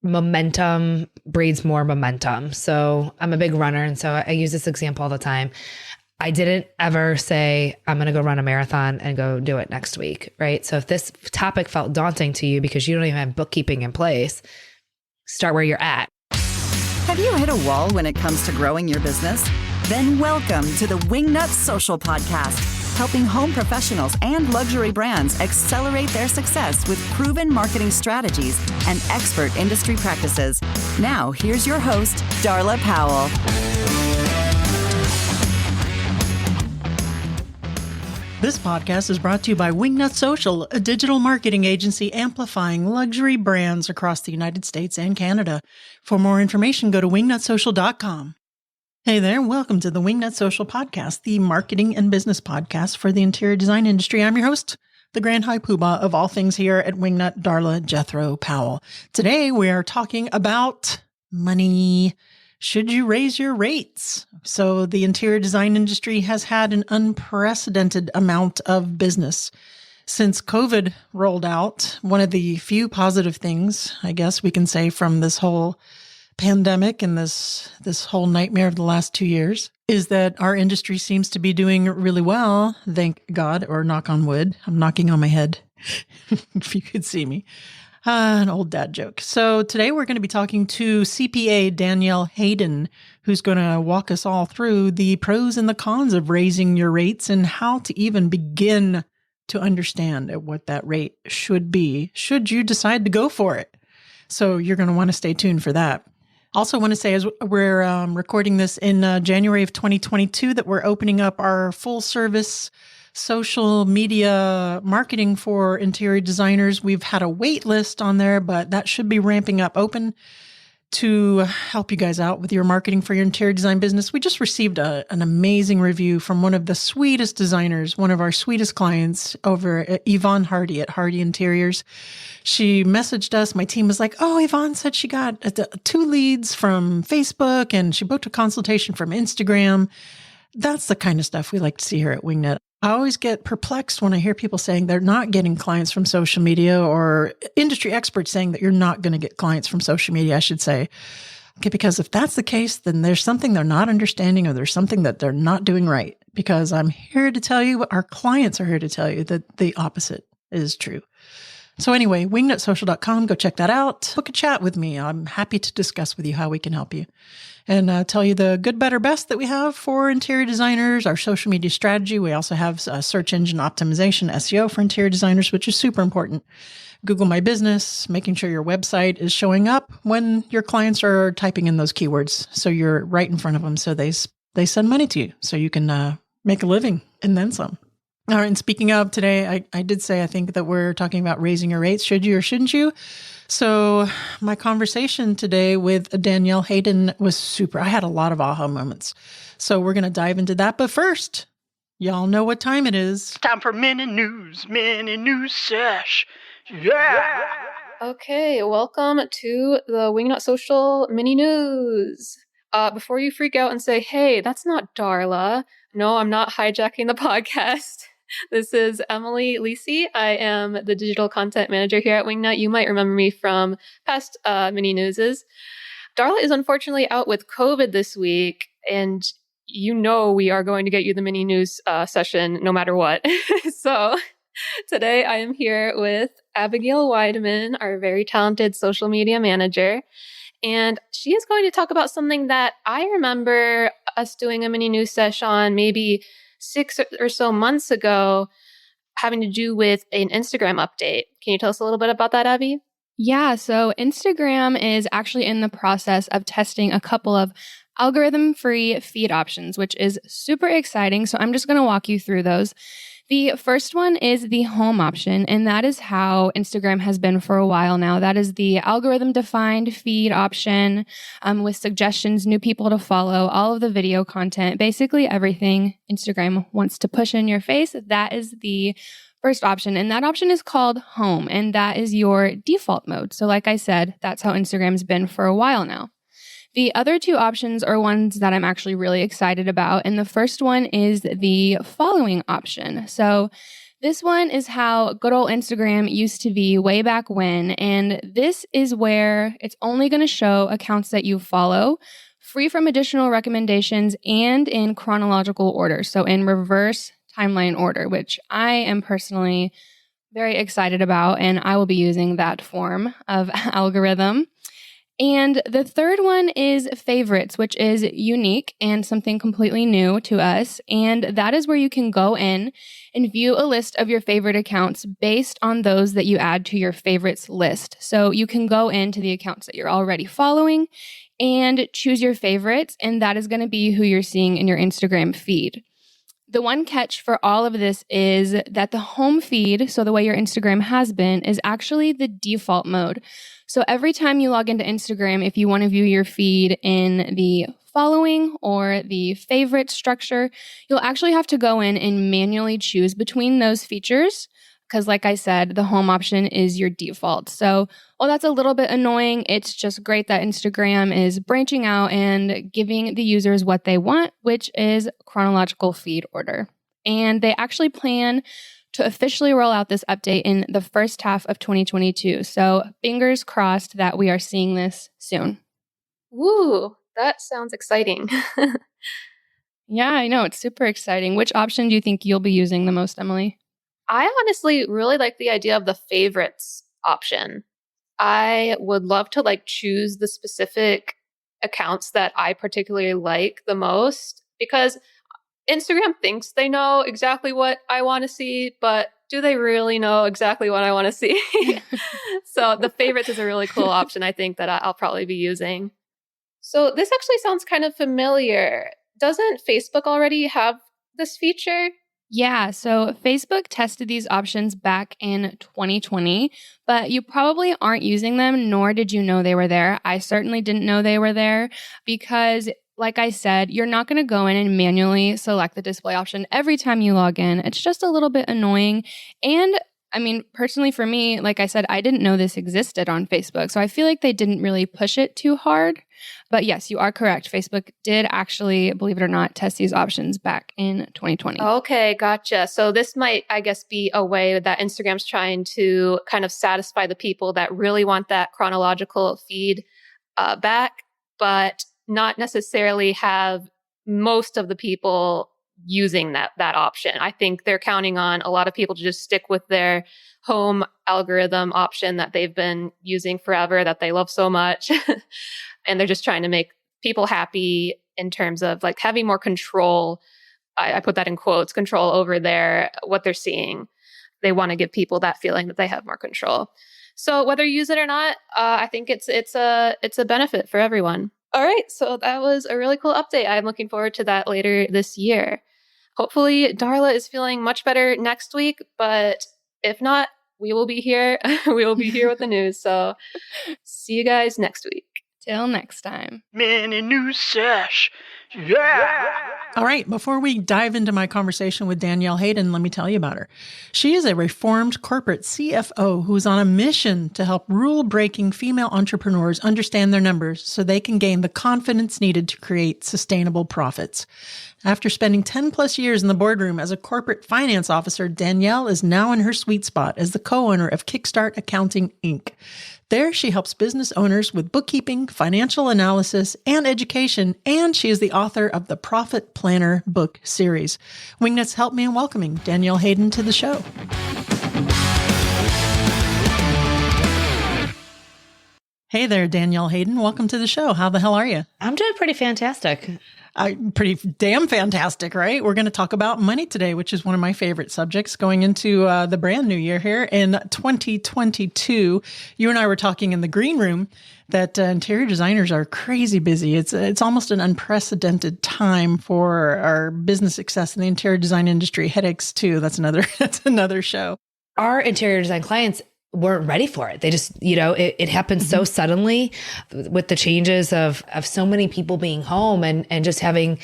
momentum breeds more momentum. So I'm a big runner. And so I use this example all the time. I didn't ever say, I'm going to go run a marathon and go do it next week, right? So if this topic felt daunting to you because you don't even have bookkeeping in place, start where you're at. Have you hit a wall when it comes to growing your business? Then welcome to the Wingnut Social podcast, helping home professionals and luxury brands accelerate their success with proven marketing strategies and expert industry practices. Now, here's your host, Darla Powell. This podcast is brought to you by Wingnut Social, a digital marketing agency amplifying luxury brands across the United States and Canada. For more information, go to wingnutsocial.com. Hey there, welcome to the Wingnut Social podcast, the marketing and business podcast for the interior design industry. I'm your host, the Grand High Poobah of all things here at Wingnut, Darla Jethro Powell. Today, we are talking about money. Should you raise your rates? So the interior design industry has had an unprecedented amount of business. Since COVID rolled out, one of the few positive things, I guess we can say, from this whole pandemic and this whole nightmare of the last 2 years is that our industry seems to be doing really well. Thank God, or knock on wood. I'm knocking on my head if you could see me. An old dad joke. So today we're going to be talking to CPA Danielle Hayden, who's going to walk us all through the pros and the cons of raising your rates and how to even begin to understand what that rate should be, should you decide to go for it. So you're going to want to stay tuned for that. Also want to say, as we're recording this in January of 2022, that we're opening up our full service social media marketing for interior designers. We've had a wait list on there, but that should be ramping up open to help you guys out with your marketing for your interior design business. We just received an amazing review from one of the sweetest designers, one of our sweetest clients over at Yvonne Hardy at Hardy Interiors. She messaged us. My team was like, oh, Yvonne said she got 2 leads from Facebook and she booked a consultation from Instagram. That's the kind of stuff we like to see here at Wingnut. I always get perplexed when I hear people saying they're not getting clients from social media, or industry experts saying that you're not going to get clients from social media, I should say. Okay, because if that's the case, then there's something they're not understanding, or there's something that they're not doing right. Because I'm here to tell you, our clients are here to tell you that the opposite is true. So anyway, wingnutsocial.com, go check that out. Book a chat with me. I'm happy to discuss with you how we can help you. And tell you the good, better, best that we have for interior designers, our social media strategy. We also have search engine optimization, SEO for interior designers, which is super important. Google My Business, making sure your website is showing up when your clients are typing in those keywords. So you're right in front of them. So they send money to you so you can make a living and then some. All right, and speaking of today, I did say I think that we're talking about raising your rates. Should you or shouldn't you? So my conversation today with Danielle Hayden was super. I had a lot of aha moments. So we're going to dive into that. But first, y'all know what time it is. Time for mini news sesh. Yeah. Okay, welcome to the Wingnut Social mini news. Before you freak out and say, hey, that's not Darla. No, I'm not hijacking the podcast. This is Emily Lisi. I am the digital content manager here at Wingnut. You might remember me from past mini newses. Darla is unfortunately out with COVID this week, and you know we are going to get you the mini news session no matter what. So today I am here with Abigail Weideman, our very talented social media manager. And she is going to talk about something that I remember us doing a mini news session on maybe 6 or so months ago, having to do with an Instagram update. Can you tell us a little bit about that, Abby? Yeah, so Instagram is actually in the process of testing a couple of algorithm-free feed options, which is super exciting. So I'm just going to walk you through those. The first one is the home option, and that is how Instagram has been for a while now. That is the algorithm-defined feed option with suggestions, new people to follow, all of the video content, basically everything Instagram wants to push in your face. That is the first option, and that option is called Home, and that is your default mode. So like I said, that's how Instagram's been for a while now. The other 2 options are ones that I'm actually really excited about. And the first one is the following option. So This one is how good old Instagram used to be way back when. And this is where it's only going to show accounts that you follow, free from additional recommendations, and in chronological order. So in reverse timeline order, which I am personally very excited about. And I will be using that form of algorithm. And the third one is favorites, which is unique and something completely new to us. And that is where you can go in and view a list of your favorite accounts based on those that you add to your favorites list. So you can go into the accounts that you're already following and choose your favorites. And that is going to be who you're seeing in your Instagram feed. The one catch for all of this is that the home feed, so the way your Instagram has been, is actually the default mode. So every time you log into Instagram, if you want to view your feed in the following or the favorite structure, you'll actually have to go in and manually choose between those features. Because like I said, the home option is your default. So, that's a little bit annoying. It's just great that Instagram is branching out and giving the users what they want, which is chronological feed order. And they actually plan to officially roll out this update in the first half of 2022. So fingers crossed that we are seeing this soon. Woo, that sounds exciting. Yeah, I know. It's super exciting. Which option do you think you'll be using the most, Emily? I honestly really like the idea of the favorites option. I would love to choose the specific accounts that I particularly like the most, because Instagram thinks they know exactly what I want to see, but do they really know exactly what I want to see? So the favorites is a really cool option, I think, that I'll probably be using. So this actually sounds kind of familiar. Doesn't Facebook already have this feature? Yeah, so Facebook tested these options back in 2020, but you probably aren't using them, nor did you know they were there. I certainly didn't know they were there because, like I said, you're not going to go in and manually select the display option every time you log in. It's just a little bit annoying. And I mean, personally for me, like I said, I didn't know this existed on Facebook. So I feel like they didn't really push it too hard. But yes, you are correct. Facebook did actually, believe it or not, test these options back in 2020. Okay, gotcha. So this might, I guess, be a way that Instagram's trying to kind of satisfy the people that really want that chronological feed back, but not necessarily have most of the people using that option. I think they're counting on a lot of people to just stick with their home algorithm option that they've been using forever, that they love so much. And they're just trying to make people happy in terms of having more control. I put that in quotes, control over what they're seeing. They want to give people that feeling that they have more control. So whether you use it or not, I think it's a benefit for everyone. All right, so that was a really cool update. I'm looking forward to that later this year. Hopefully, Darla is feeling much better next week, but if not, we will be here. We will be here with the news. So see you guys next week. Till next time. Mini news sesh. Yeah. All right, before we dive into my conversation with Danielle Hayden, let me tell you about her. She is a reformed corporate CFO who's on a mission to help rule-breaking female entrepreneurs understand their numbers so they can gain the confidence needed to create sustainable profits. After spending 10 plus years in the boardroom as a corporate finance officer, Danielle is now in her sweet spot as the co-owner of Kickstart Accounting, Inc. There, she helps business owners with bookkeeping, financial analysis, and education, and she is the author of the Profit Planner book series. Wingnuts, help me in welcoming Danielle Hayden to the show. Hey there, Danielle Hayden. Welcome to the show. How the hell are you? I'm doing pretty fantastic. Pretty damn fantastic, right? We're going to talk about money today, which is one of my favorite subjects going into the brand new year here in 2022. You and I were talking in the green room that interior designers are crazy busy. It's almost an unprecedented time for our business success in the interior design industry. Headaches too. That's another show. Our interior design clients weren't ready for it. They just, it happened so suddenly with the changes of so many people being home and just having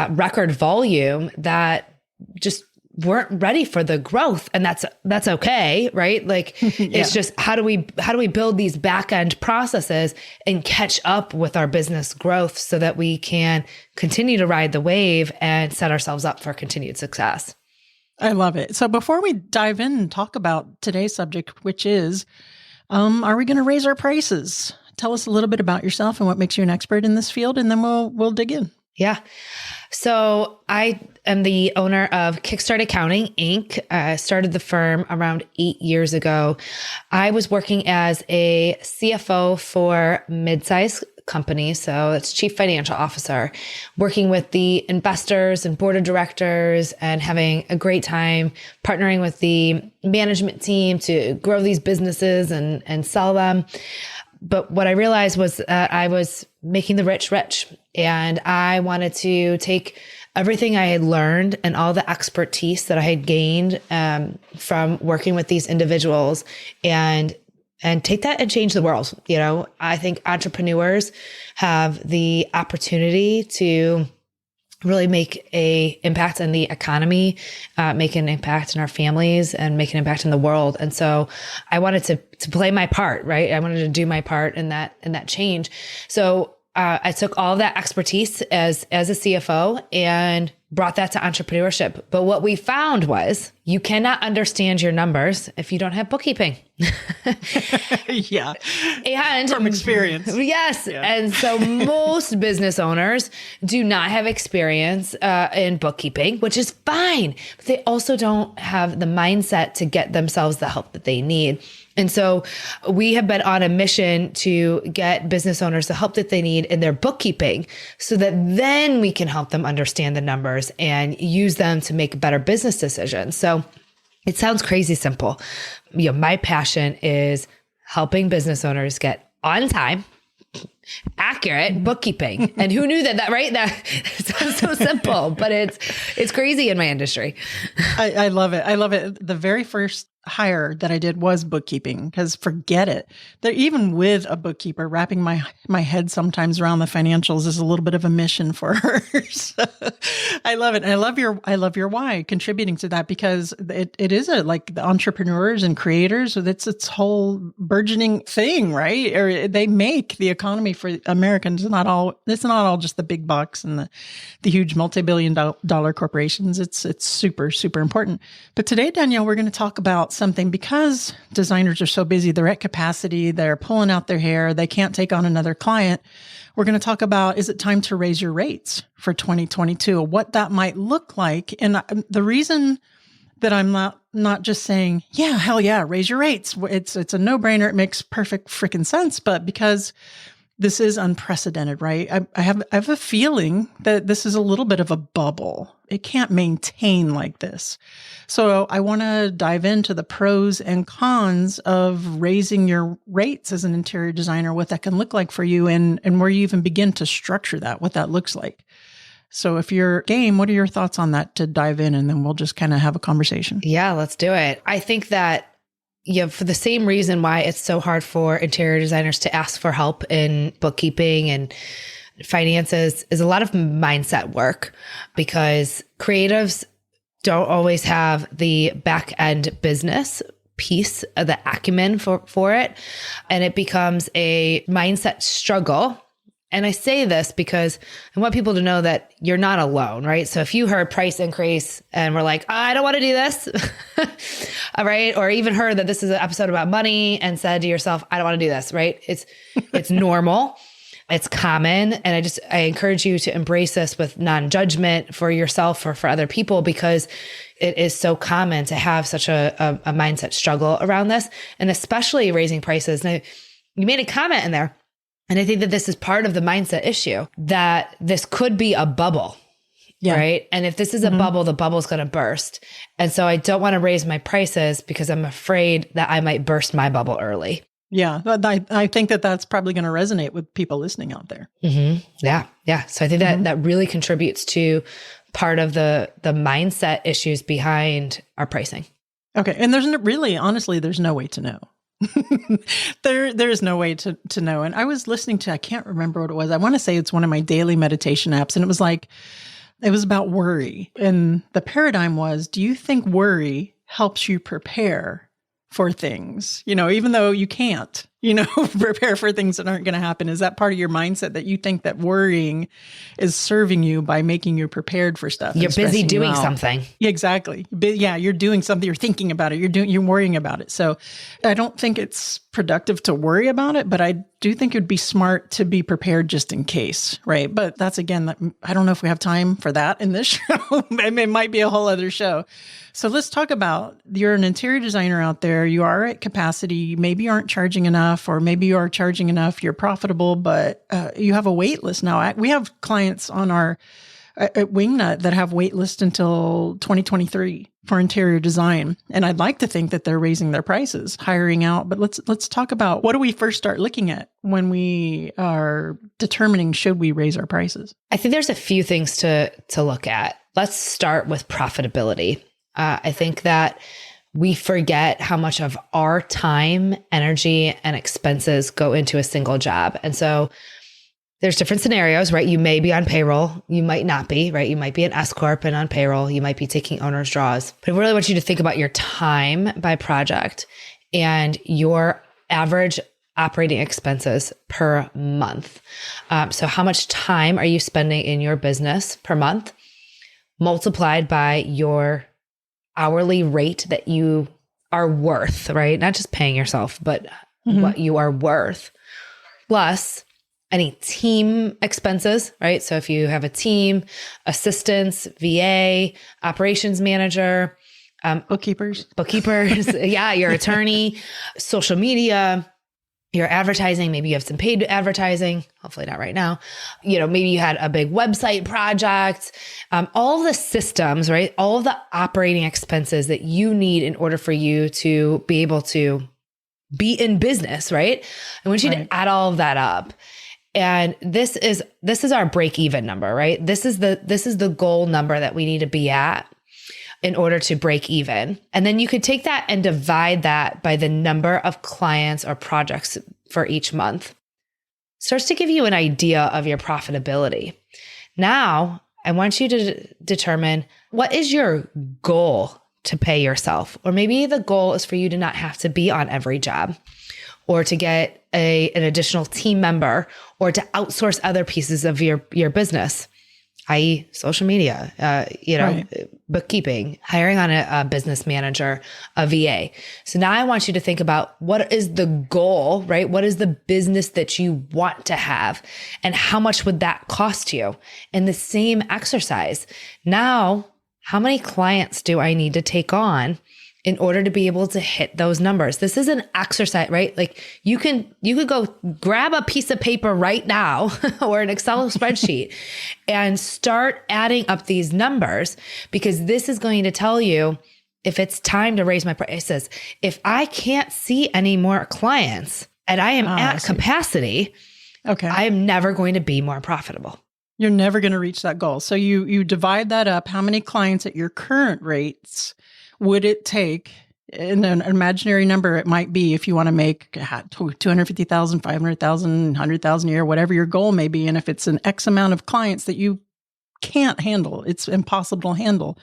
record volume that just weren't ready for the growth. And that's okay, right? It's just how do we build these back end processes and catch up with our business growth so that we can continue to ride the wave and set ourselves up for continued success. I love it. So before we dive in and talk about today's subject, which is, are we going to raise our prices? Tell us a little bit about yourself and what makes you an expert in this field, and then we'll dig in. Yeah. So I am the owner of Kickstart Accounting, Inc. I started the firm around 8 years ago. I was working as a CFO for mid-sized companies. So it's chief financial officer, working with the investors and board of directors and having a great time partnering with the management team to grow these businesses and sell them. But what I realized was that I was making the rich rich, and I wanted to take everything I had learned and all the expertise that I had gained from working with these individuals and take that and change the world. You know, I think entrepreneurs have the opportunity to really make an impact in the economy, make an impact in our families, and make an impact in the world. And so I wanted to play my part, right? I wanted to do my part in that change. So I took all of that expertise as a CFO and brought that to entrepreneurship. But what we found was you cannot understand your numbers if you don't have bookkeeping. Yeah. And from experience. Yes. Yeah. And so most business owners do not have experience in bookkeeping, which is fine. But they also don't have the mindset to get themselves the help that they need. And so we have been on a mission to get business owners the help that they need in their bookkeeping so that then we can help them understand the numbers and use them to make better business decisions. So it sounds crazy simple. You know, my passion is helping business owners get on time, accurate bookkeeping. And who knew that, right? That sounds so simple, but it's crazy in my industry. I love it. I love it. The very first hire that I did was bookkeeping, because forget it. They're even with a bookkeeper, wrapping my head sometimes around the financials is a little bit of a mission for her. So, I love it. And I love your why contributing to that, because it is like the entrepreneurs and creators, it's its whole burgeoning thing, right? Or they make the economy for Americans. It's not all just the big bucks and the huge multi-billion dollar corporations. It's super, super important. But today, Danielle, we're going to talk about something, because designers are so busy, they're at capacity, they're pulling out their hair, they can't take on another client. We're going to talk about, is it time to raise your rates for 2022? What that might look like. And the reason that I'm not just saying, yeah, hell yeah, raise your rates. It's a no-brainer. It makes perfect freaking sense. But because this is unprecedented, right? I have a feeling that this is a little bit of a bubble. It can't maintain like this. So I want to dive into the pros and cons of raising your rates as an interior designer, what that can look like for you, and where you even begin to structure that, what that looks like. So if you're game, what are your thoughts on that to dive in? And then we'll just kind of have a conversation. Yeah, let's do it. I think that for the same reason why it's so hard for interior designers to ask for help in bookkeeping and finances is a lot of mindset work, because creatives don't always have the back end business piece of the acumen for it. And it becomes a mindset struggle. And I say this because I want people to know that you're not alone, right? So if you heard price increase and we're like, I don't want to do this, all right? Or even heard that this is an episode about money and said to yourself, I don't want to do this, right? It's normal. It's common. And I encourage you to embrace this with non-judgment for yourself or for other people, because it is so common to have such a mindset struggle around this, and especially raising prices. Now, you made a comment in there, and I think that this is part of the mindset issue, that this could be a bubble, right? And if this is a bubble, the bubble's going to burst. And so I don't want to raise my prices because I'm afraid that I might burst my bubble early. Yeah, I think that's probably going to resonate with people listening out there. Mm-hmm. Yeah. So I think that really contributes to part of the mindset issues behind our pricing. Okay. And honestly, there's no way to know. There is no way to know. And I was listening to, I can't remember what it was. I want to say it's one of my daily meditation apps. And it was about worry. And the paradigm was, do you think worry helps you prepare for things? Even though you can't, prepare for things that aren't going to happen. Is that part of your mindset that you think that worrying is serving you by making you prepared for stuff? You're busy doing something. Yeah, exactly. Yeah, you're doing something. You're thinking about it. You're worrying about it. So I don't think it's productive to worry about it, but I do think it'd be smart to be prepared just in case, right? But that's, again, I don't know if we have time for that in this show. It might be a whole other show. So let's talk about, you're an interior designer out there. You are at capacity. Maybe you aren't charging enough, or maybe you are charging enough. You're profitable, but you have a wait list now. We have clients on our at Wingnut that have wait list until 2023 for interior design. And I'd like to think that they're raising their prices, hiring out. But let's talk about, what do we first start looking at when we are determining, should we raise our prices? I think there's a few things to look at. Let's start with profitability. I think that we forget how much of our time, energy, and expenses go into a single job. And so there's different scenarios, right? You may be on payroll. You might not be, right? You might be an S Corp and on payroll. You might be taking owner's draws. But I really want you to think about your time by project and your average operating expenses per month. So how much time are you spending in your business per month, multiplied by your hourly rate that you are worth, right? Not just paying yourself, but what you are worth, plus any team expenses, right? So if you have a team, assistants, VA, operations manager, bookkeepers, yeah, your attorney, social media, your advertising, maybe you have some paid advertising, hopefully not right now. Maybe you had a big website project, all of the systems, right? All of the operating expenses that you need in order for you to be able to be in business, right? I want you to add all of that up. And this is our break even number, right? This is the goal number that we need to be at in order to break even. And then you could take that and divide that by the number of clients or projects for each month. Starts to give you an idea of your profitability. Now, I want you to determine, what is your goal to pay yourself? Or maybe the goal is for you to not have to be on every job, or to get an additional team member, or to outsource other pieces of your business, i.e. social media, bookkeeping, hiring on a business manager, a VA. So now I want you to think about, what is the goal, right? What is the business that you want to have? And how much would that cost you? In the same exercise, now, how many clients do I need to take on in order to be able to hit those numbers? This is an exercise, right? Like you could go grab a piece of paper right now or an Excel spreadsheet and start adding up these numbers, because this is going to tell you if it's time to raise my prices. If I can't see any more clients and I am at capacity, I am never going to be more profitable. You're never going to reach that goal. So you divide that up. How many clients at your current rates would it take, in an imaginary number it might be, if you want to make 250,000, 500,000, 100,000 a year, whatever your goal may be. And if it's an X amount of clients that you can't handle, it's impossible to handle,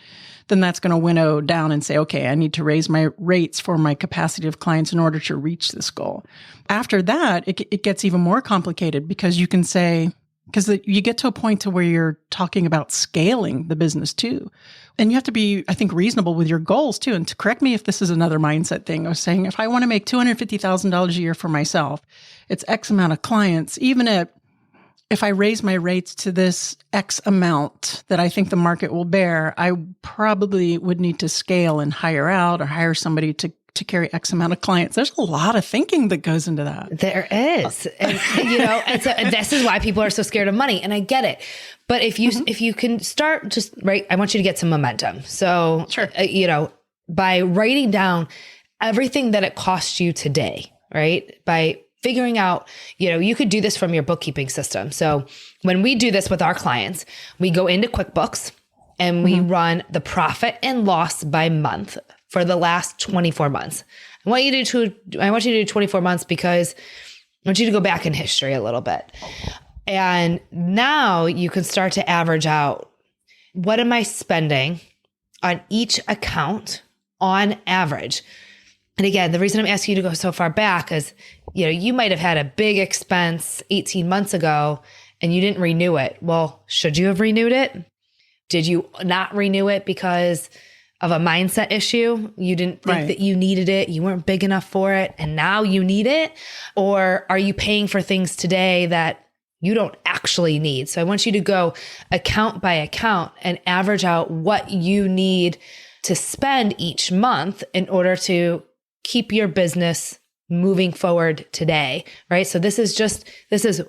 then that's going to winnow down and say, okay, I need to raise my rates for my capacity of clients in order to reach this goal. After that, it gets even more complicated, because you can say, because you get to a point to where you're talking about scaling the business too. And you have to be, I think, reasonable with your goals too. And to correct me if this is another mindset thing, I was saying, if I want to make $250,000 a year for myself, it's X amount of clients. Even if I raise my rates to this X amount that I think the market will bear, I probably would need to scale and hire out, or hire somebody to carry X amount of clients. There's a lot of thinking that goes into that. There is. And, and so this is why people are so scared of money. And I get it. But if you can start just I want you to get some momentum. So, sure. By writing down everything that it costs you today, right? By figuring out, you could do this from your bookkeeping system. So when we do this with our clients, we go into QuickBooks and we run the profit and loss by month for the last 24 months. I want you to do 24 months because I want you to go back in history a little bit. And now you can start to average out, what am I spending on each account on average? And again, the reason I'm asking you to go so far back is you might have had a big expense 18 months ago and you didn't renew it. Well, should you have renewed it? Did you not renew it because of a mindset issue? You didn't think that you needed it. You weren't big enough for it. And now you need it. Or are you paying for things today that you don't actually need? So I want you to go account by account and average out what you need to spend each month in order to keep your business moving forward today, right? So this is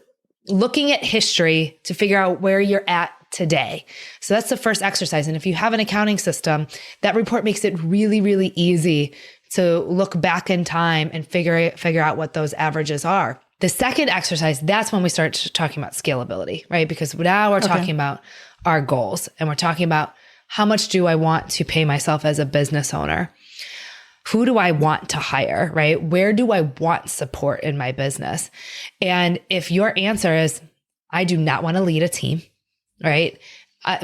looking at history to figure out where you're at today. So that's the first exercise. And if you have an accounting system, that report makes it really, really easy to look back in time and figure out what those averages are. The second exercise, that's when we start talking about scalability, right? Because now we're talking about our goals, and we're talking about how much do I want to pay myself as a business owner? Who do I want to hire, right? Where do I want support in my business? And if your answer is, I do not want to lead a team, right?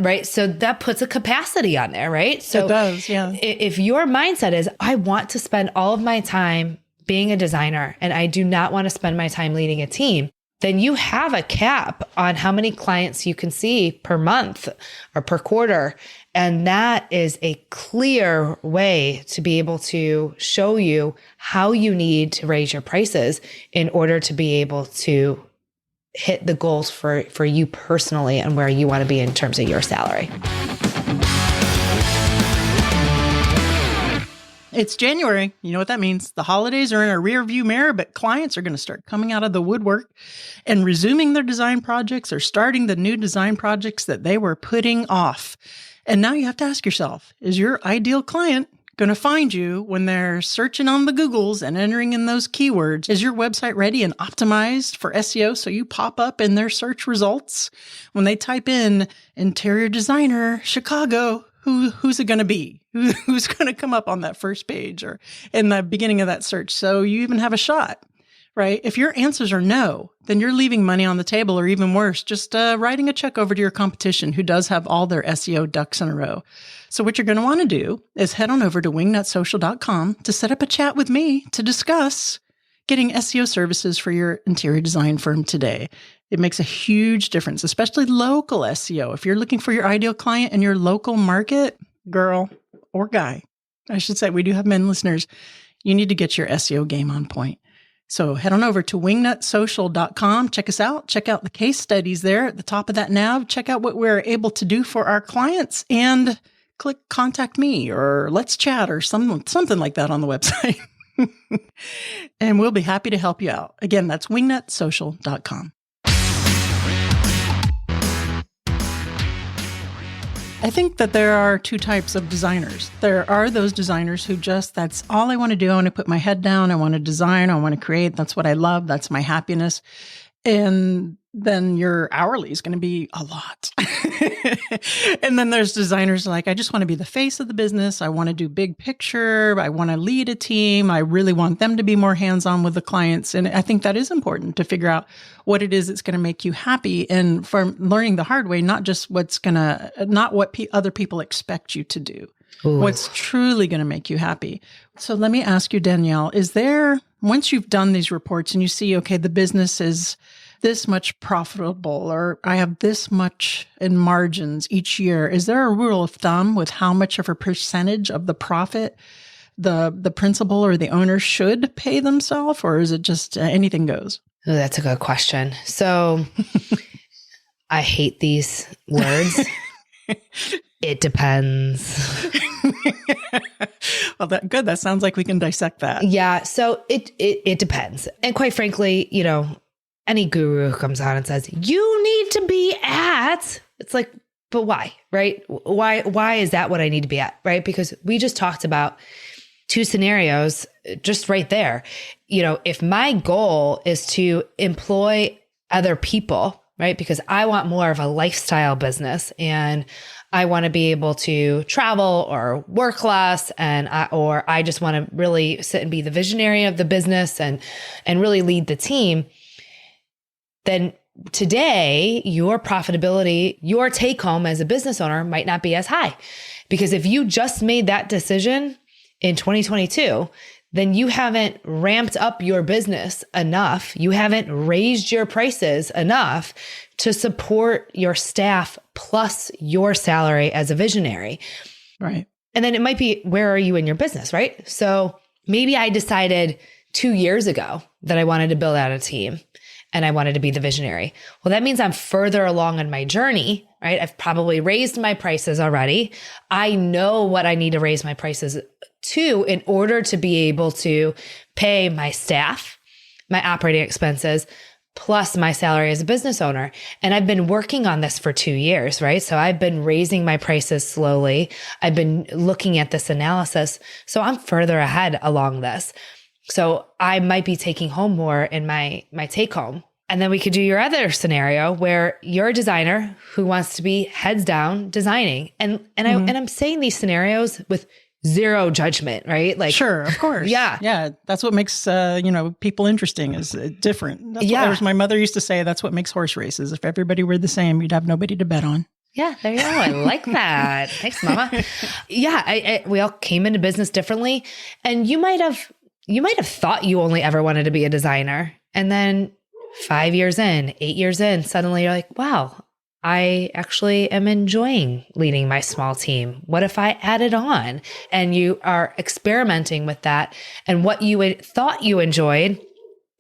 Right. So that puts a capacity on there, right? So it does, yeah. If your mindset is, I want to spend all of my time being a designer and I do not want to spend my time leading a team, then you have a cap on how many clients you can see per month or per quarter. And that is a clear way to be able to show you how you need to raise your prices in order to be able to hit the goals for you personally and where you want to be in terms of your salary. It's January. You know what that means. The holidays are in our rear view mirror, but clients are going to start coming out of the woodwork and resuming their design projects or starting the new design projects that they were putting off. And now you have to ask yourself, is your ideal client going to find you when they're searching on the Googles and entering in those keywords? Is your website ready and optimized for SEO so you pop up in their search results? When they type in interior designer, Chicago, who's it going to be? Who's going to come up on that first page or in the beginning of that search? So you even have a shot, right? If your answers are no, then you're leaving money on the table, or even worse, just writing a check over to your competition who does have all their SEO ducks in a row. So what you're going to want to do is head on over to wingnutsocial.com to set up a chat with me to discuss getting SEO services for your interior design firm today. It makes a huge difference, especially local SEO. If you're looking for your ideal client in your local market, girl or guy, I should say, we do have men listeners, you need to get your SEO game on point. So head on over to wingnutsocial.com. Check us out. Check out the case studies there at the top of that nav. Check out what we're able to do for our clients and click contact me or let's chat or something like that on the website. And we'll be happy to help you out. Again, that's wingnutsocial.com. I think that there are two types of designers. There are those designers who that's all I want to do. I want to put my head down. I want to design. I want to create. That's what I love. That's my happiness. And then your hourly is going to be a lot. And then there's designers like, I just want to be the face of the business. I want to do big picture. I want to lead a team. I really want them to be more hands-on with the clients. And I think that is important to figure out what it is that's going to make you happy. And from learning the hard way, not what other people expect you to do. Ooh. What's truly going to make you happy. So let me ask you, Danielle, once you've done these reports and you see, okay, the business is this much profitable, or I have this much in margins each year, is there a rule of thumb with how much of a percentage of the profit the principal or the owner should pay themselves, or is it just anything goes? Oh, that's a good question. So I hate these words. It depends. Well, good. That sounds like we can dissect that. Yeah. So it depends. And quite frankly, any guru who comes on and says, you need to be at, it's like, but why, right? Why is that what I need to be at, right? Because we just talked about two scenarios just right there. If my goal is to employ other people, right? Because I want more of a lifestyle business and I want to be able to travel or work less, or I just want to really sit and be the visionary of the business and really lead the team, then today your profitability, your take home as a business owner might not be as high. Because if you just made that decision in 2022, then you haven't ramped up your business enough. You haven't raised your prices enough to support your staff plus your salary as a visionary. Right. And then it might be, where are you in your business, right? So maybe I decided 2 years ago that I wanted to build out a team and I wanted to be the visionary. Well, that means I'm further along in my journey, right? I've probably raised my prices already. I know what I need to raise my prices to in order to be able to pay my staff, my operating expenses, plus my salary as a business owner. And I've been working on this for 2 years, right? So I've been raising my prices slowly. I've been looking at this analysis. So I'm further ahead along this. So I might be taking home more in my take home. And then we could do your other scenario where you're a designer who wants to be heads down designing. And I'm saying these scenarios with zero judgment, right? Like, sure, of course. Yeah. Yeah. That's what makes, people interesting is different. That's Yeah. what my mother used to say, that's what makes horse races. If everybody were the same, you'd have nobody to bet on. Yeah, there you go. I like that. Thanks, Mama. Yeah, we all came into business differently. And you might have thought you only ever wanted to be a designer. And then 5 years in, 8 years in, suddenly you're like, wow, I actually am enjoying leading my small team. What if I added on? And you are experimenting with that. And what you thought you enjoyed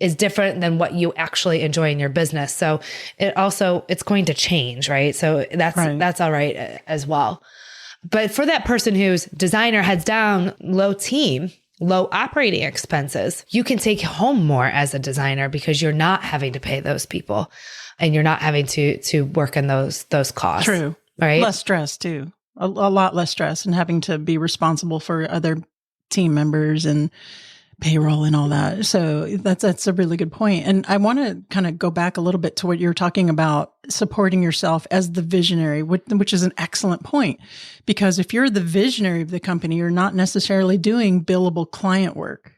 is different than what you actually enjoy in your business. So it's going to change, right? So that's all right as well. But for that person who's designer, heads down, low team, low operating expenses, you can take home more as a designer because you're not having to pay those people and you're not having to work in those costs. True. Right. Less stress too. A lot less stress and having to be responsible for other team members and payroll and all that. So that's a really good point. And I want to kind of go back a little bit to what you're talking about, supporting yourself as the visionary, which is an excellent point. Because if you're the visionary of the company, you're not necessarily doing billable client work,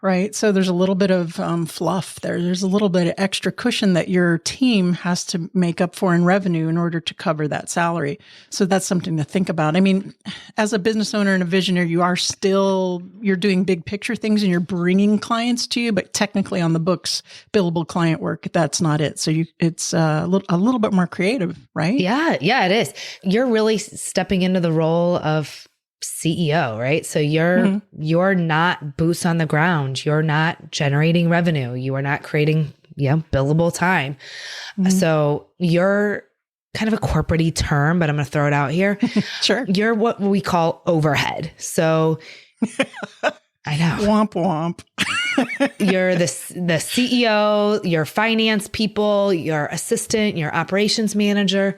right? So there's a little bit of fluff there. There's a little bit of extra cushion that your team has to make up for in revenue in order to cover that salary. So that's something to think about. I mean, as a business owner and a visionary, you're doing big picture things and you're bringing clients to you, but technically on the books, billable client work, that's not it. So it's a little bit more creative, right? Yeah, it is. You're really stepping into the role of CEO, right? So you're not boots on the ground. You're not generating revenue. You are not creating, billable time. So you're kind of a corporate-y term, but I'm going to throw it out here. Sure. You're what we call overhead. So I know. Womp womp. You're the CEO, your finance people, your assistant, your operations manager.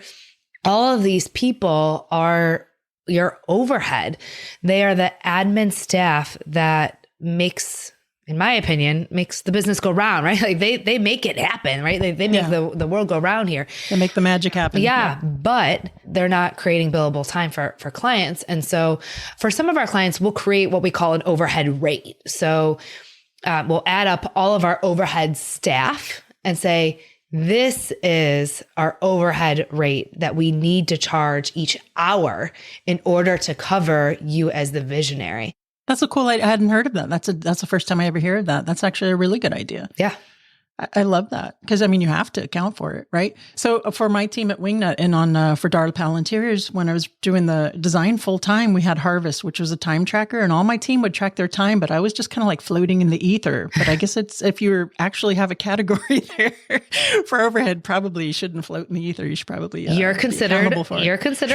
All of these people are your overhead. They are the admin staff that makes the business go round, right? Like they make it happen, right? They make the world go round here. They make the magic happen. Yeah, but they're not creating billable time for clients. And so for some of our clients, we'll create what we call an overhead rate. So we'll add up all of our overhead staff and say, this is our overhead rate that we need to charge each hour in order to cover you as the visionary. That's a cool idea. I hadn't heard of that. That's the first time I ever hear of that. That's actually a really good idea. Yeah. I love that because, you have to account for it, right? So for my team at Wingnut and for Darla Powell Interiors, when I was doing the design full time, we had Harvest, which was a time tracker, and all my team would track their time, but I was just kind of like floating in the ether. But I guess it's if you actually have a category there for overhead, probably you shouldn't float in the ether. You should probably you're considered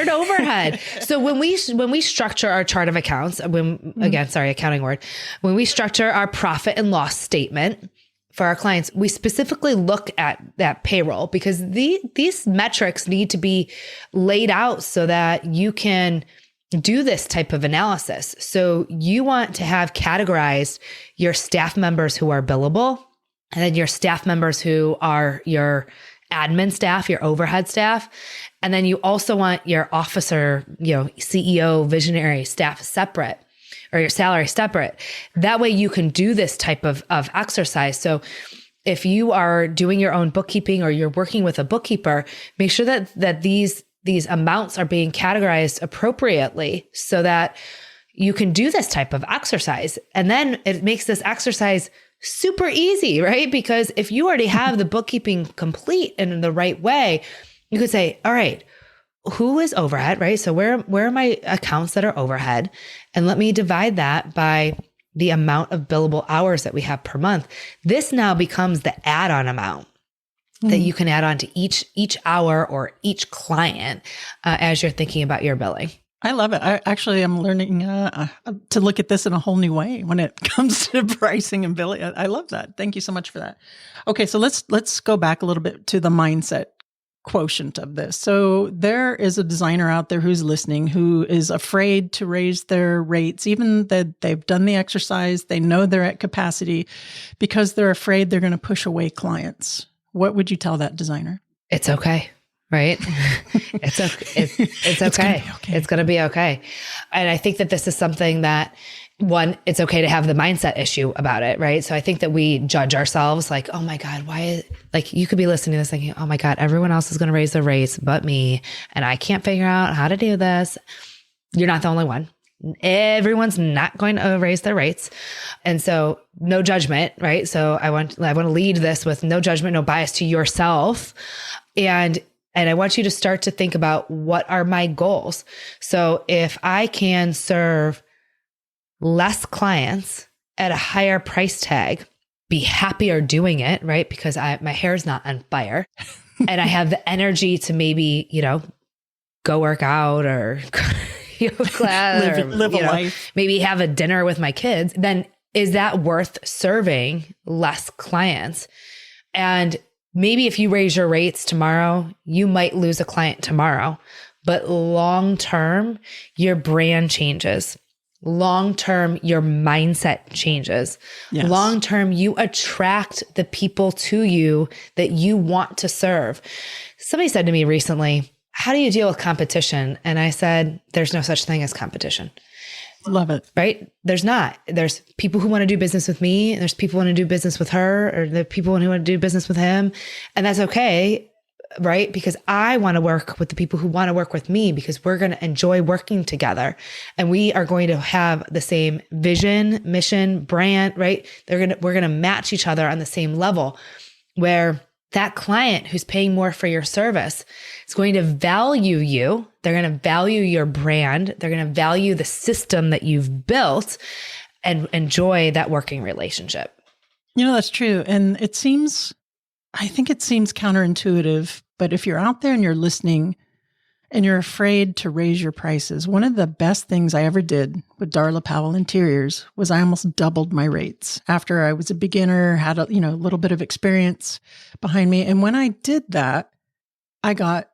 overhead. So when we structure our chart of accounts, accounting word, when we structure our profit and loss statement for our clients, we specifically look at that payroll because these metrics need to be laid out so that you can do this type of analysis. So you want to have categorized your staff members who are billable, and then your staff members who are your admin staff, your overhead staff. And then you also want your officer, CEO, visionary staff separate, or your salary separate. That way you can do this type of exercise. So if you are doing your own bookkeeping or you're working with a bookkeeper, make sure that these amounts are being categorized appropriately so that you can do this type of exercise. And then it makes this exercise super easy, right? Because if you already have the bookkeeping complete and in the right way, you could say, all right, who is overhead, right? So where are my accounts that are overhead? And let me divide that by the amount of billable hours that we have per month. This now becomes the add-on amount that you can add on to each hour or each client as you're thinking about your billing. I love it. I'm learning to look at this in a whole new way when it comes to pricing and billing. I love that. Thank you so much for that. Okay, so let's go back a little bit to the mindset quotient of this. So there is a designer out there who's listening who is afraid to raise their rates, even that they've done the exercise, they know they're at capacity, because they're afraid they're going to push away clients. What would you tell that designer? It's okay. Right? It's okay. It's okay. It's going to be okay. And I think that this is something that, one, it's okay to have the mindset issue about it, right? So I think that we judge ourselves like, oh my God, like you could be listening to this thinking, oh my God, everyone else is going to raise their rates but me, and I can't figure out how to do this. You're not the only one. Everyone's not going to raise their rates. And so no judgment, right? So I want to lead this with no judgment, no bias to yourself. And I want you to start to think about, what are my goals? So if I can serve less clients at a higher price tag, be happier doing it, right? Because my hair is not on fire and I have the energy to maybe, go work out or yoga class live a life, maybe have a dinner with my kids, then is that worth serving less clients? And maybe if you raise your rates tomorrow, you might lose a client tomorrow, but long-term, your brand changes. Long-term, your mindset changes. Yes. Long-term, you attract the people to you that you want to serve. Somebody said to me recently, how do you deal with competition? And I said, there's no such thing as competition. Love it. Right? There's not. There's people who want to do business with me. And there's people who want to do business with her, or the people who want to do business with him. And that's okay. Right? Because I want to work with the people who want to work with me, because we're going to enjoy working together, and we are going to have the same vision, mission, brand, right? We're going to match each other on the same level, where that client who's paying more for your service is going to value you. They're going to value your brand. They're going to value the system that you've built and enjoy that working relationship. That's true. And I think it seems counterintuitive, but if you're out there and you're listening and you're afraid to raise your prices, one of the best things I ever did with Darla Powell Interiors was I almost doubled my rates after I was a beginner, had a little bit of experience behind me. And when I did that, I got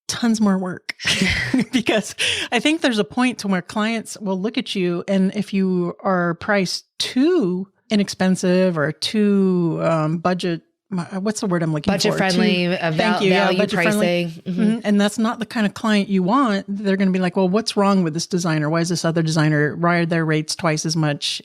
tons more work because I think there's a point to where clients will look at you, and if you are priced too inexpensive or too budget, what's the word I'm looking budget for? Friendly, value budget pricing. Mm-hmm. And that's not the kind of client you want. They're going to be like, well, what's wrong with this designer? Why is this other designer, why are their rates twice as much?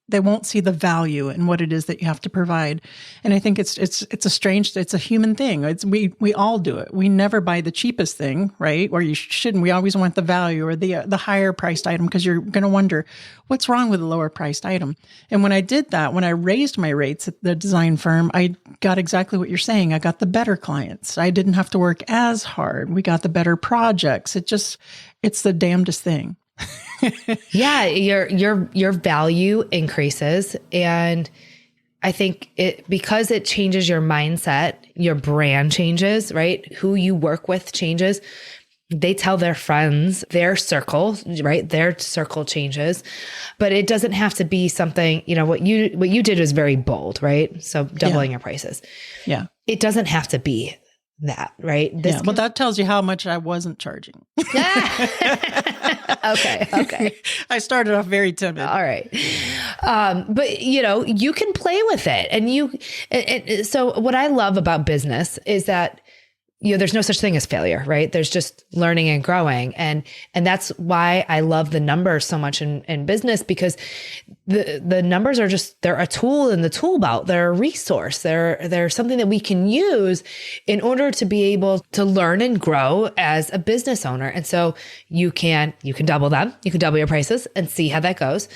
They won't see the value in what it is that you have to provide. And I think it's a human thing. We all do it. We never buy the cheapest thing, right? Or you shouldn't. We always want the value or the higher priced item, because you're going to wonder what's wrong with the lower priced item. And when I did that, when I raised my rates at the design firm, I got exactly what you're saying. I got the better clients. I didn't have to work as hard. We got the better projects. It's the damnedest thing. Yeah, your value increases. And I think because it changes your mindset, your brand changes, right? Who you work with changes. They tell their friends, their circle, right? Their circle changes, but it doesn't have to be something, what you did was very bold, right? So doubling your prices. Yeah. It doesn't have to be that, right? Well, that tells you how much I wasn't charging. Okay. I started off very timid. All right. But you can play with it. And so what I love about business is that there's no such thing as failure, right? There's just learning and growing. And that's why I love the numbers so much in business, because the numbers are they're a tool in the tool belt. They're a resource. They're something that we can use in order to be able to learn and grow as a business owner. And so you can double them. You can double your prices and see how that goes.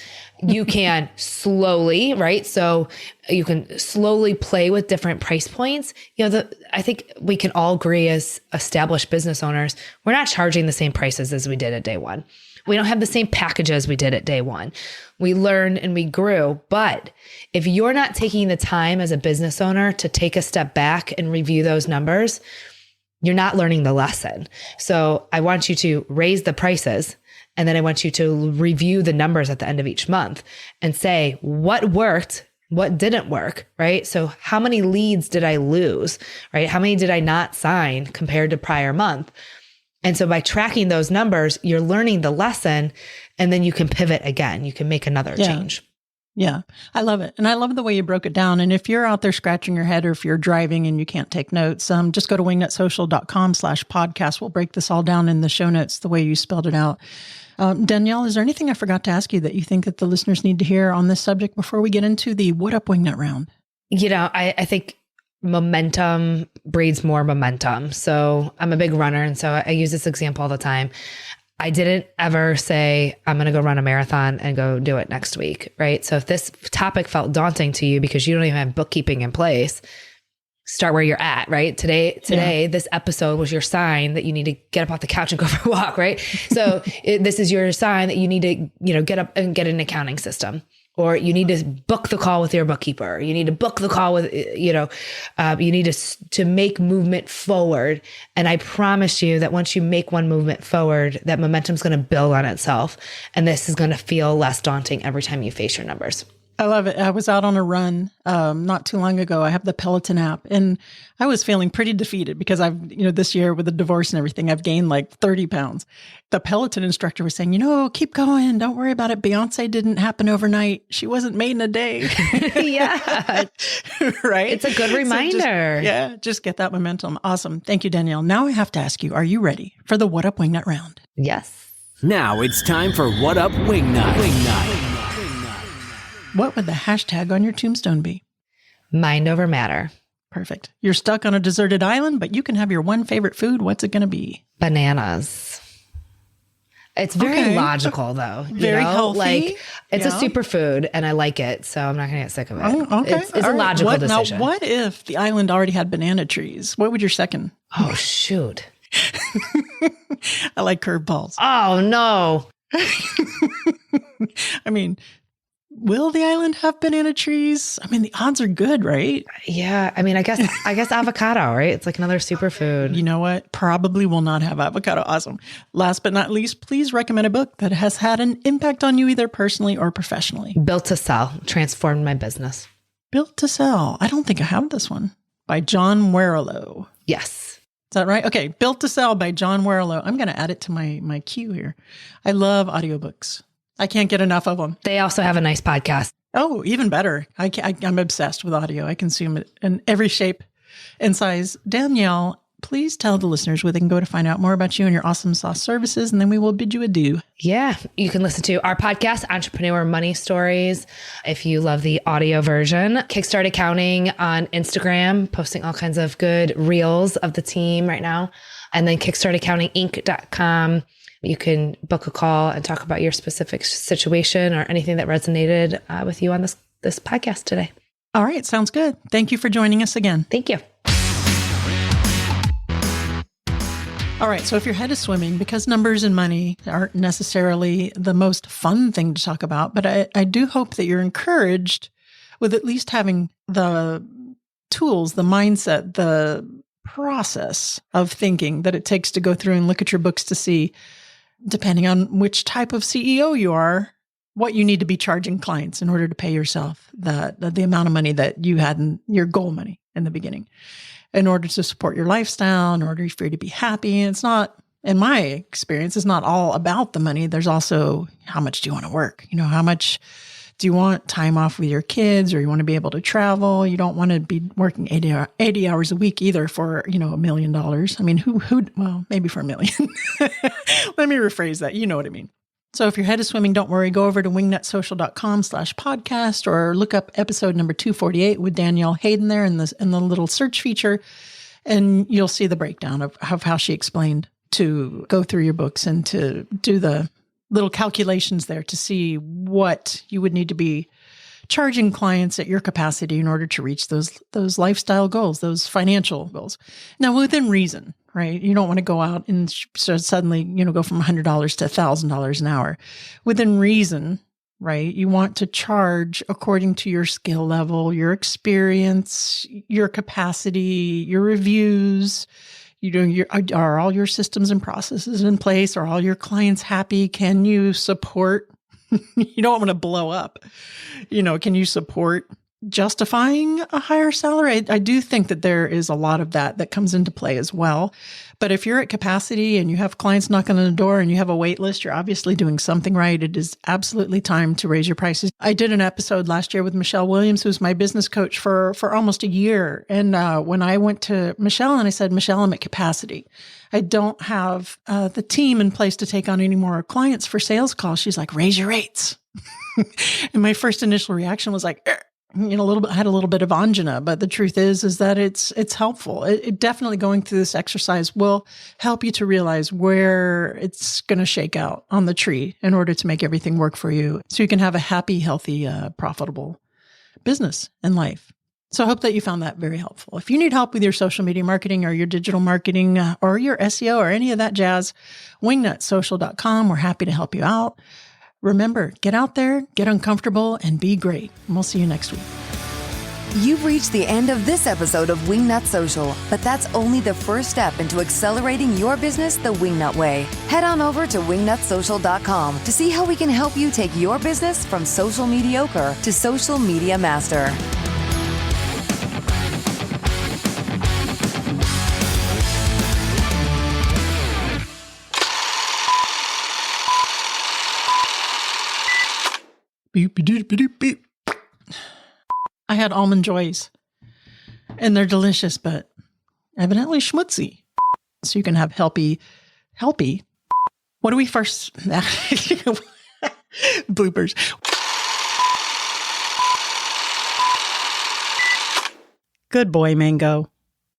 You can slowly, right? So you can slowly play with different price points. I think we can all agree as established business owners, we're not charging the same prices as we did at day one. We don't have the same packages we did at day one. We learned and we grew. But if you're not taking the time as a business owner to take a step back and review those numbers, you're not learning the lesson. So I want you to raise the prices. And then I want you to review the numbers at the end of each month and say, what worked, what didn't work, right? So how many leads did I lose, right? How many did I not sign compared to prior month? And so by tracking those numbers, you're learning the lesson, and then you can pivot again. You can make another change. Yeah, I love it. And I love the way you broke it down. And if you're out there scratching your head, or if you're driving and you can't take notes, just go to wingnutsocial.com/podcast. We'll break this all down in the show notes the way you spelled it out. Danielle, is there anything I forgot to ask you that you think that the listeners need to hear on this subject before we get into the What Up Wingnut round? I think momentum breeds more momentum. So I'm a big runner. And so I use this example all the time. I didn't ever say, I'm going to go run a marathon and go do it next week, right? So if this topic felt daunting to you because you don't even have bookkeeping in place, start where you're at, right? Today, This episode was your sign that you need to get up off the couch and go for a walk, right? So this is your sign that you need to, get up and get an accounting system, or you need to book the call with your bookkeeper. You need to book the call with, you need to make movement forward. And I promise you that once you make one movement forward, that momentum's going to build on itself. And this is going to feel less daunting every time you face your numbers. I love it. I was out on a run not too long ago. I have the Peloton app, and I was feeling pretty defeated because this year with the divorce and everything, I've gained like 30 pounds. The Peloton instructor was saying, keep going. Don't worry about it. Beyonce didn't happen overnight. She wasn't made in a day. Yeah. Right? It's a good reminder. So just get that momentum. Awesome. Thank you, Danielle. Now I have to ask you, are you ready for the What Up Wingnut round? Yes. Now it's time for What Up Wingnut. What would the hashtag on your tombstone be? Mind over matter. Perfect. You're stuck on a deserted island, but you can have your one favorite food. What's it going to be? Bananas. It's very logical, though. Very healthy. Like, it's a superfood, and I like it, so I'm not going to get sick of it. Oh, okay. It's a logical decision. Now, what if the island already had banana trees? What would your second? Oh, shoot. I like curveballs. Oh, no. I mean, will the island have banana trees? I mean, the odds are good, right? Yeah. I mean, I guess avocado, right? It's like another superfood. You know what? Probably will not have avocado. Awesome. Last but not least, please recommend a book that has had an impact on you either personally or professionally. Built to Sell transformed my business. Built to Sell. I don't think I have this one. By John Warrillow. Yes. Is that right? Okay. Built to Sell by John Warrillow. I'm going to add it to my queue here. I love audiobooks. I can't get enough of them. They also have a nice podcast. Oh, even better. I'm obsessed with audio. I consume it in every shape and size. Danielle, please tell the listeners where they can go to find out more about you and your awesome sauce services, and then we will bid you adieu. Yeah. You can listen to our podcast, Entrepreneur Money Stories, if you love the audio version. Kickstart Accounting on Instagram, posting all kinds of good reels of the team right now. And then kickstartaccountinginc.com. You can book a call and talk about your specific situation or anything that resonated with you on this podcast today. All right. Sounds good. Thank you for joining us again. Thank you. All right. So if your head is swimming, because numbers and money aren't necessarily the most fun thing to talk about, but I do hope that you're encouraged with at least having the tools, the mindset, the process of thinking that it takes to go through and look at your books to see, depending on which type of CEO you are, what you need to be charging clients in order to pay yourself the amount of money that you had in your goal money in the beginning, in order to support your lifestyle, in order for you to be happy. And it's not, in my experience, it's not all about the money. There's also how much do you want to work? How much Do you want time off with your kids, or you want to be able to travel? You don't want to be working 80 hours a week either for, $1 million. I mean, well, maybe for $1 million. Let me rephrase that. You know what I mean. So if your head is swimming, don't worry. Go over to wingnutsocial.com/podcast or look up episode number 248 with Danielle Hayden there in the little search feature. And you'll see the breakdown of how she explained to go through your books and to do the little calculations there to see what you would need to be charging clients at your capacity in order to reach those lifestyle goals, those financial goals. Now, within reason, right? You don't want to go out and suddenly, go from $100 to $1,000 an hour. Within reason, right? You want to charge according to your skill level, your experience, your capacity, your reviews. Are all your systems and processes in place? Are all your clients happy? Can you support? You don't want to blow up. Can you support justifying a higher salary? I do think that there is a lot of that comes into play as well. But if you're at capacity and you have clients knocking on the door and you have a wait list, you're obviously doing something right. It is absolutely time to raise your prices. I did an episode last year with Michelle Williams, who's my business coach for almost a year. And when I went to Michelle and I said, Michelle, I'm at capacity. I don't have the team in place to take on any more clients for sales calls. She's like, raise your rates. And my first initial reaction was like, I had a little bit of angina, but the truth is that it's helpful. It definitely going through this exercise will help you to realize where it's going to shake out on the tree in order to make everything work for you, so you can have a happy, healthy, profitable business and life. So I hope that you found that very helpful. If you need help with your social media marketing or your digital marketing or your SEO or any of that jazz, wingnutsocial.com. We're happy to help you out. Remember, get out there, get uncomfortable, and be great. And we'll see you next week. You've reached the end of this episode of Wingnut Social, but that's only the first step into accelerating your business the Wingnut way. Head on over to wingnutsocial.com to see how we can help you take your business from social mediocre to social media master. Beep, beep, beep, beep. I had almond joys, and they're delicious, but evidently schmutzy. So you can have healthy. What do we first? Bloopers. Good boy, Mango.